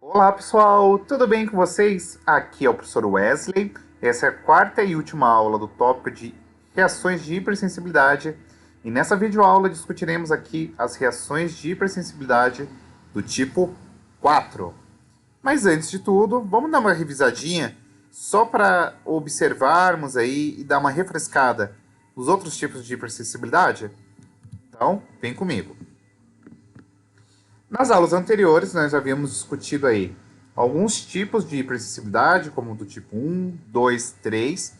Olá pessoal, tudo bem com vocês? Aqui é o professor Wesley. Essa é a quarta e última aula do tópico de reações de hipersensibilidade. E nessa videoaula discutiremos aqui as reações de hipersensibilidade do tipo 4. Mas antes de tudo, vamos dar uma revisadinha só para observarmos aí e dar uma refrescada nos outros tipos de hipersensibilidade? Então, vem comigo. Nas aulas anteriores, nós havíamos discutido aí alguns tipos de hipersensibilidade, como do tipo 1, 2, 3,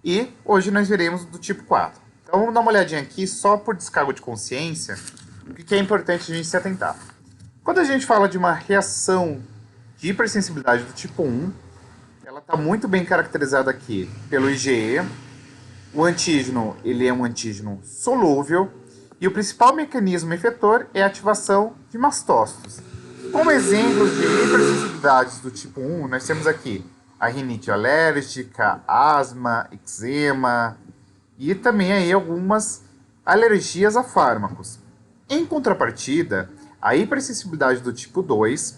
e hoje nós veremos do tipo 4. Então vamos dar uma olhadinha aqui, só por descargo de consciência, o que é importante a gente se atentar. Quando a gente fala de uma reação de hipersensibilidade do tipo 1, ela está muito bem caracterizada aqui pelo IgE. O antígeno ele é um antígeno solúvel e o principal mecanismo efetor é a ativação de mastócitos. Como exemplos de hipersensibilidades do tipo 1, nós temos aqui a rinite alérgica, asma, eczema e também aí algumas alergias a fármacos. Em contrapartida, a hipersensibilidade do tipo 2,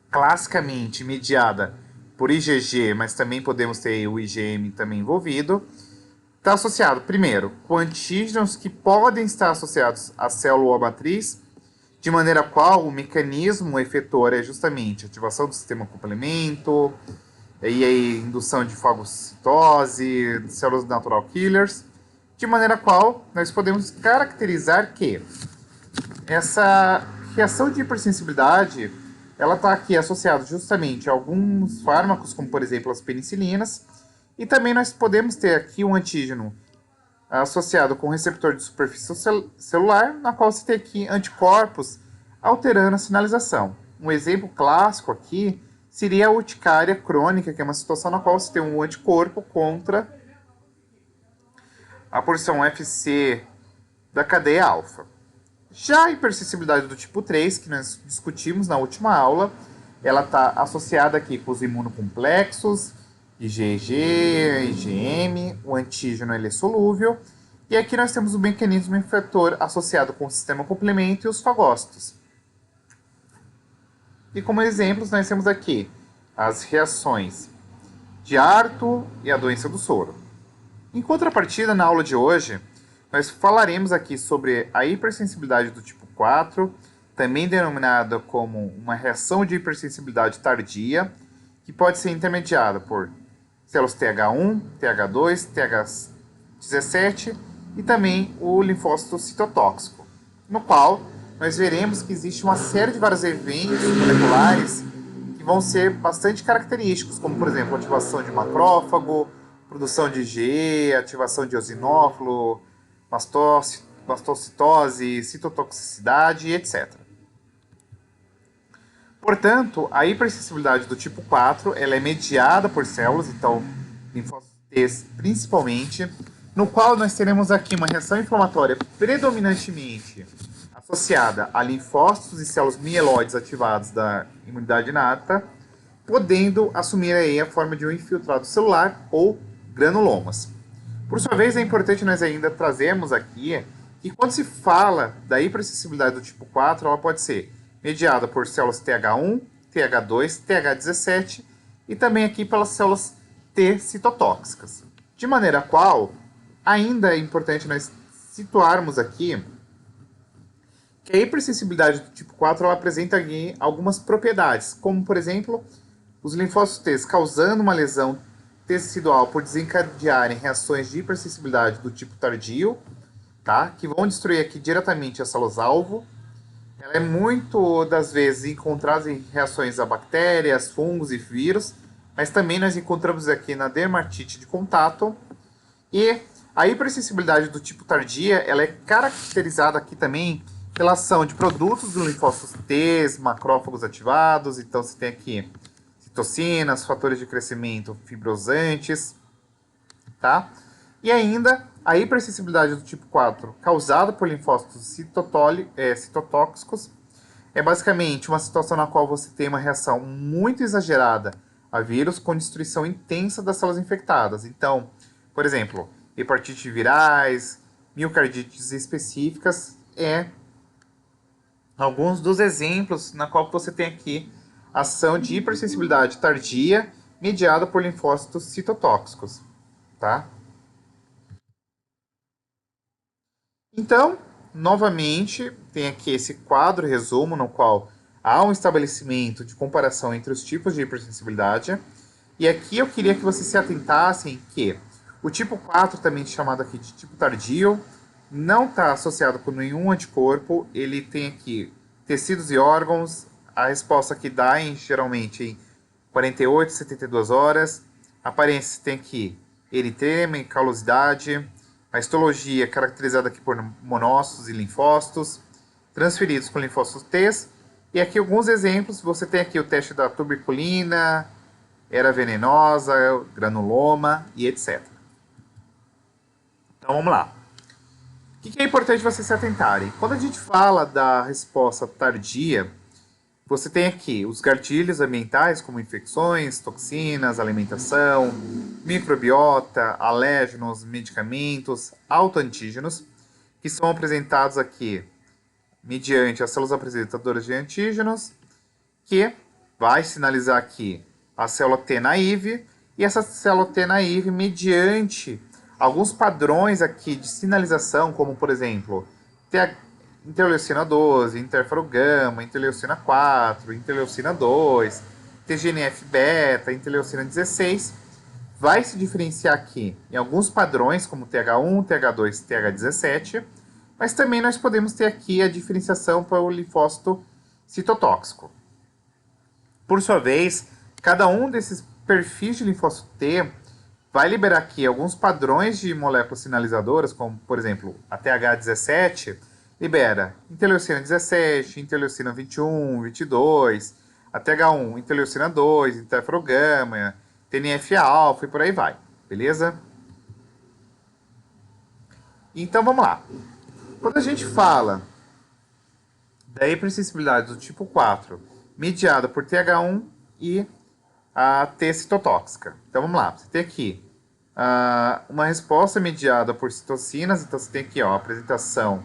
classicamente mediada por IgG, mas também podemos ter o IgM também envolvido, está associado, primeiro, com antígenos que podem estar associados à célula matriz, de maneira qual o mecanismo efetor é justamente a ativação do sistema complemento, e a indução de fagocitose, células natural killers, de maneira qual nós podemos caracterizar que essa reação de hipersensibilidade ela está aqui associada justamente a alguns fármacos, como por exemplo as penicilinas, e também nós podemos ter aqui um antígeno associado com receptor de superfície celular, na qual se tem aqui anticorpos alterando a sinalização. Um exemplo clássico aqui seria a urticária crônica, que é uma situação na qual se tem um anticorpo contra a porção FC da cadeia alfa. Já a hipersensibilidade do tipo 3, que nós discutimos na última aula, ela está associada aqui com os imunocomplexos, IgG, IgM, o antígeno ele é solúvel, e aqui nós temos o mecanismo efetor associado com o sistema complemento e os fagócitos. E como exemplos nós temos aqui as reações de Arto e a doença do soro. Em contrapartida, na aula de hoje, nós falaremos aqui sobre a hipersensibilidade do tipo 4, também denominada como uma reação de hipersensibilidade tardia, que pode ser intermediada por células TH1, TH2, TH17 e também o linfócito citotóxico, no qual nós veremos que existe uma série de vários eventos moleculares que vão ser bastante característicos, como por exemplo, ativação de macrófago, produção de IgE, ativação de eosinófilo, mastocitose, citotoxicidade, etc. Portanto, a hipersensibilidade do tipo 4 ela é mediada por células, então linfócitos T principalmente, no qual nós teremos aqui uma reação inflamatória predominantemente associada a linfócitos e células mieloides ativados da imunidade inata, podendo assumir aí a forma de um infiltrado celular ou granulomas. Por sua vez, é importante nós ainda trazermos aqui que quando se fala da hipersensibilidade do tipo 4, ela pode ser mediada por células TH1, TH2, TH17 e também aqui pelas células T citotóxicas. De maneira qual, ainda é importante nós situarmos aqui que a hipersensibilidade do tipo 4 ela apresenta aqui algumas propriedades, como por exemplo, os linfócitos T causando uma lesão tecidual por desencadearem reações de hipersensibilidade do tipo tardio, tá? Que vão destruir aqui diretamente as células-alvo. Ela é muito das vezes encontrada em reações a bactérias, fungos e vírus, mas também nós encontramos aqui na dermatite de contato. E a hipersensibilidade do tipo tardia, ela é caracterizada aqui também pela ação de produtos dos linfócitos T, macrófagos ativados, então você tem aqui citocinas, fatores de crescimento fibrosantes, tá? E ainda a hipersensibilidade do tipo 4, causada por linfócitos citotóxicos, é basicamente uma situação na qual você tem uma reação muito exagerada a vírus com destruição intensa das células infectadas. Então, por exemplo, hepatite virais, miocardites específicas, alguns dos exemplos na qual você tem aqui ação de hipersensibilidade tardia mediada por linfócitos citotóxicos, tá? Então, novamente, tem aqui esse quadro resumo no qual há um estabelecimento de comparação entre os tipos de hipersensibilidade. E aqui eu queria que vocês se atentassem que o tipo 4, também chamado aqui de tipo tardio, não está associado com nenhum anticorpo. Ele tem aqui tecidos e órgãos. A resposta que dá geralmente em 48 a 72 horas. A aparência tem aqui eritema e calosidade. A histologia é caracterizada aqui por monócitos e linfócitos, transferidos com linfócitos T. E aqui alguns exemplos. Você tem aqui o teste da tuberculina, era venenosa, granuloma e etc. Então vamos lá. O que é importante vocês se atentarem? Quando a gente fala da resposta tardia, você tem aqui os gatilhos ambientais, como infecções, toxinas, alimentação, microbiota, alérgenos, medicamentos, autoantígenos, que são apresentados aqui mediante as células apresentadoras de antígenos, que vai sinalizar aqui a célula T naive, e essa célula T naive, mediante alguns padrões aqui de sinalização, como por exemplo, interleucina 12, interferogama, interleucina 4, interleucina 2, TGNF-beta, interleucina 16, vai se diferenciar aqui em alguns padrões, como TH1, TH2, TH17, mas também nós podemos ter aqui a diferenciação para o linfócito citotóxico. Por sua vez, cada um desses perfis de linfócito T vai liberar aqui alguns padrões de moléculas sinalizadoras, como, por exemplo, a TH17, libera interleucina 17, interleucina 21, 22, a TH1, interleucina 2, interferogama, TNF-alfa e por aí vai, beleza? Então vamos lá. Quando a gente fala da hipersensibilidade do tipo 4, mediada por TH1 e a T citotóxica. Então vamos lá, você tem aqui uma resposta mediada por citocinas, então você tem aqui ó, a apresentação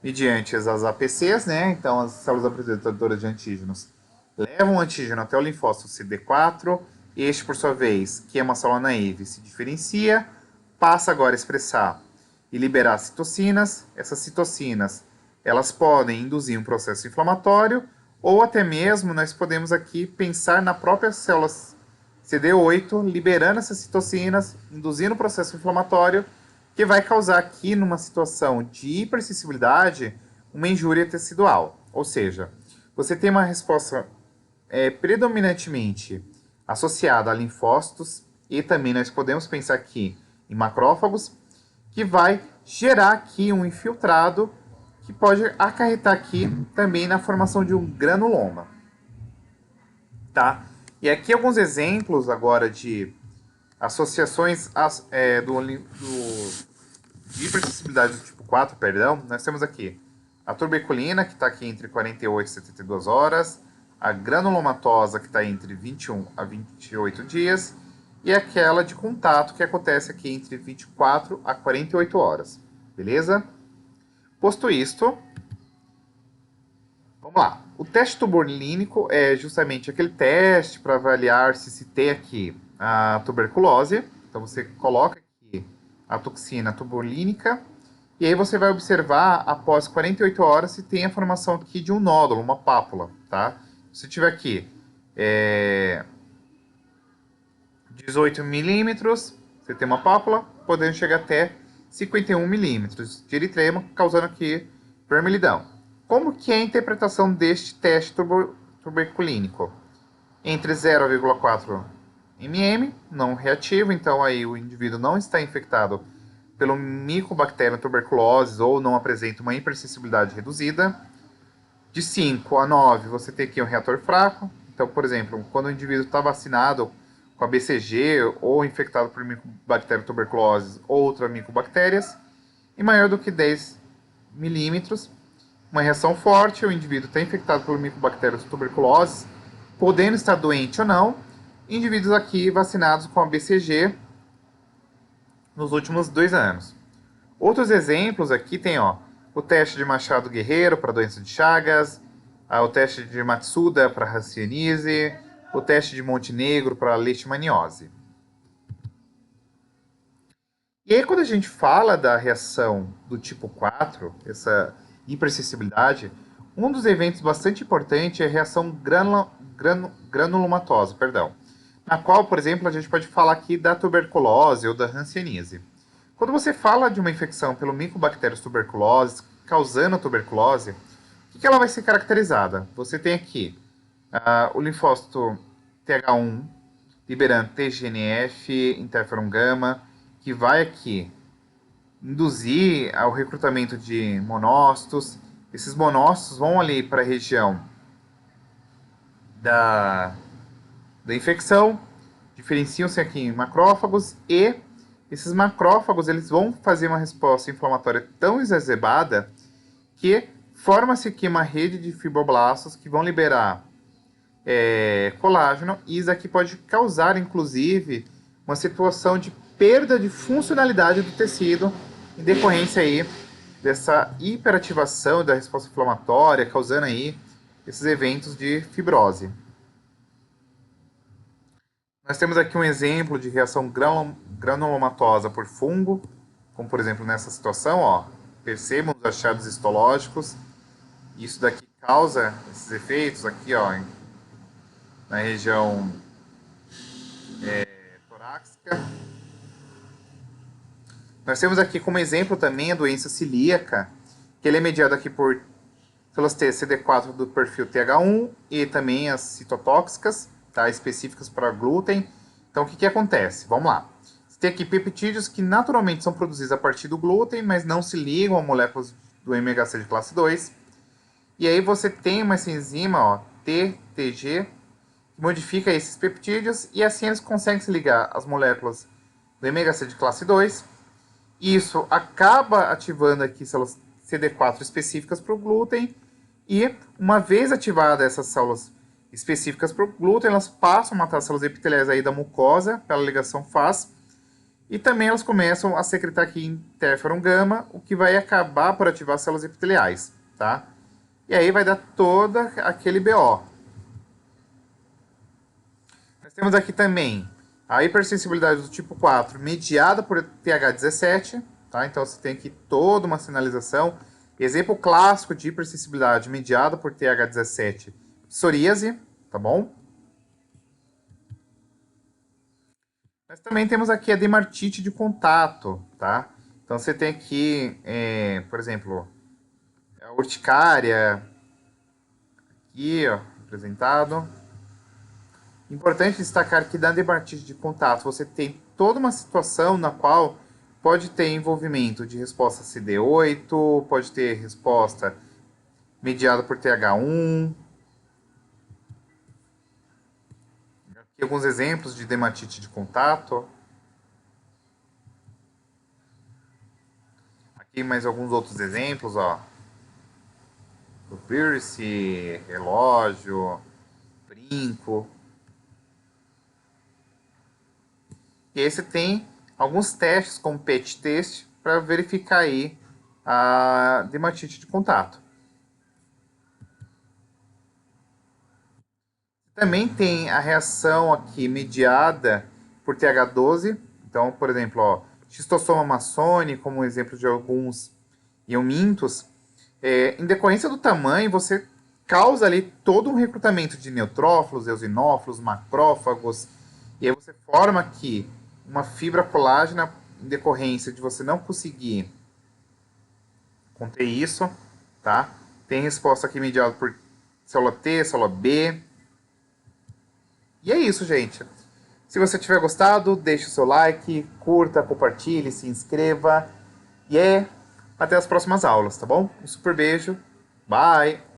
mediante as APCs, né? Então as células apresentadoras de antígenos levam o antígeno até o linfócito CD4, este por sua vez, que é uma célula naive, se diferencia, passa agora a expressar e liberar citocinas. Essas citocinas, elas podem induzir um processo inflamatório, ou até mesmo nós podemos aqui pensar na própria célula CD8, liberando essas citocinas, induzindo o processo inflamatório, que vai causar aqui, numa situação de hipersensibilidade, uma injúria tecidual. Ou seja, você tem uma resposta predominantemente associada a linfócitos, e também nós podemos pensar aqui em macrófagos, que vai gerar aqui um infiltrado, que pode acarretar aqui também na formação de um granuloma. Tá? E aqui alguns exemplos agora de associações de hipersensibilidade do tipo 4, perdão. Nós temos aqui a tuberculina, que está aqui entre 48 e 72 horas, a granulomatosa, que está entre 21 a 28 dias, e aquela de contato, que acontece aqui entre 24 a 48 horas. Beleza? Posto isto, vamos lá. O teste tubulínico é justamente aquele teste para avaliar se tem aqui a tuberculose. Então você coloca aqui a toxina tubulínica e aí você vai observar após 48 horas se tem a formação aqui de um nódulo, uma pápula, tá? Se tiver aqui 18 milímetros, você tem uma pápula, podendo chegar até 51 milímetros de eritema, causando aqui vermelhidão. Como que é a interpretação deste teste tuberculínico? Entre 0,4 mm, não reativo, então aí o indivíduo não está infectado pelo Mycobacterium tuberculosis ou não apresenta uma hipersensibilidade reduzida. De 5 a 9, você tem aqui um reator fraco. Então, por exemplo, quando o indivíduo está vacinado com a BCG ou infectado por Mycobacterium tuberculosis ou outras micobactérias, e maior do que 10 milímetros, uma reação forte, o indivíduo está infectado por Mycobacterium tuberculosis, podendo estar doente ou não. Indivíduos aqui vacinados com a BCG nos últimos 2 anos. Outros exemplos aqui tem o teste de Machado Guerreiro para doença de Chagas, o teste de Matsuda para Hanseníase, o teste de Montenegro para leishmaniose. E aí, quando a gente fala da reação do tipo 4, essa hipersensibilidade, um dos eventos bastante importante é a reação granulomatosa, perdão, na qual, por exemplo, a gente pode falar aqui da tuberculose ou da hanseníase. Quando você fala de uma infecção pelo Mycobacterium tuberculosis causando a tuberculose, o que ela vai ser caracterizada? Você tem aqui o linfócito TH1 liberando TGNF, interferon gama, que vai aqui induzir ao recrutamento de monócitos. Esses monócitos vão ali para a região da infecção, diferenciam-se aqui em macrófagos e esses macrófagos eles vão fazer uma resposta inflamatória tão exacerbada que forma-se aqui uma rede de fibroblastos que vão liberar colágeno, e isso aqui pode causar, inclusive, uma situação de perda de funcionalidade do tecido em decorrência aí dessa hiperativação da resposta inflamatória, causando aí esses eventos de fibrose. Nós temos aqui um exemplo de reação granulomatosa por fungo, como por exemplo nessa situação, ó, percebam os achados histológicos, isso daqui causa esses efeitos aqui, ó, na região torácica. Nós temos aqui como exemplo também a doença celíaca, que ele é mediado aqui por células T CD4 do perfil TH1 e também as citotóxicas, tá, específicas para glúten. Então, o que acontece? Vamos lá. Você tem aqui peptídeos que naturalmente são produzidos a partir do glúten, mas não se ligam a moléculas do MHC de classe 2. E aí você tem uma enzima, ó, TTG, que modifica esses peptídeos e assim eles conseguem se ligar às moléculas do MHC de classe 2. Isso acaba ativando aqui células CD4 específicas para o glúten e uma vez ativadas essas células específicas para o glúten, elas passam a matar as células epiteliais aí da mucosa pela ligação Fas e também elas começam a secretar aqui interferon gama, o que vai acabar por ativar as células epiteliais, tá? E aí vai dar todo aquele BO. Nós temos aqui também a hipersensibilidade do tipo 4 mediada por TH17, tá? Então você tem aqui toda uma sinalização. Exemplo clássico de hipersensibilidade mediada por TH17, psoríase, tá bom? Mas também temos aqui a dermatite de contato, tá? Então você tem aqui, por exemplo, a urticária, aqui, ó, representado. Importante destacar que na dermatite de contato você tem toda uma situação na qual pode ter envolvimento de resposta CD8, pode ter resposta mediada por TH1. Aqui alguns exemplos de dermatite de contato. Aqui mais alguns outros exemplos, ó. O piercing, relógio, brinco. E aí você tem alguns testes, como PET test, para verificar aí a dermatite de contato. Também tem a reação aqui mediada por TH12. Então, por exemplo, ó, Schistosoma maçone, como exemplo de alguns eumintos. Em decorrência do tamanho, você causa ali todo um recrutamento de neutrófilos, eosinófilos, macrófagos. E aí você forma aqui uma fibra colágena em decorrência de você não conseguir conter isso, tá? Tem resposta aqui mediada por célula T, célula B. E é isso, gente. Se você tiver gostado, deixe o seu like, curta, compartilhe, se inscreva. E até as próximas aulas, tá bom? Um super beijo. Bye!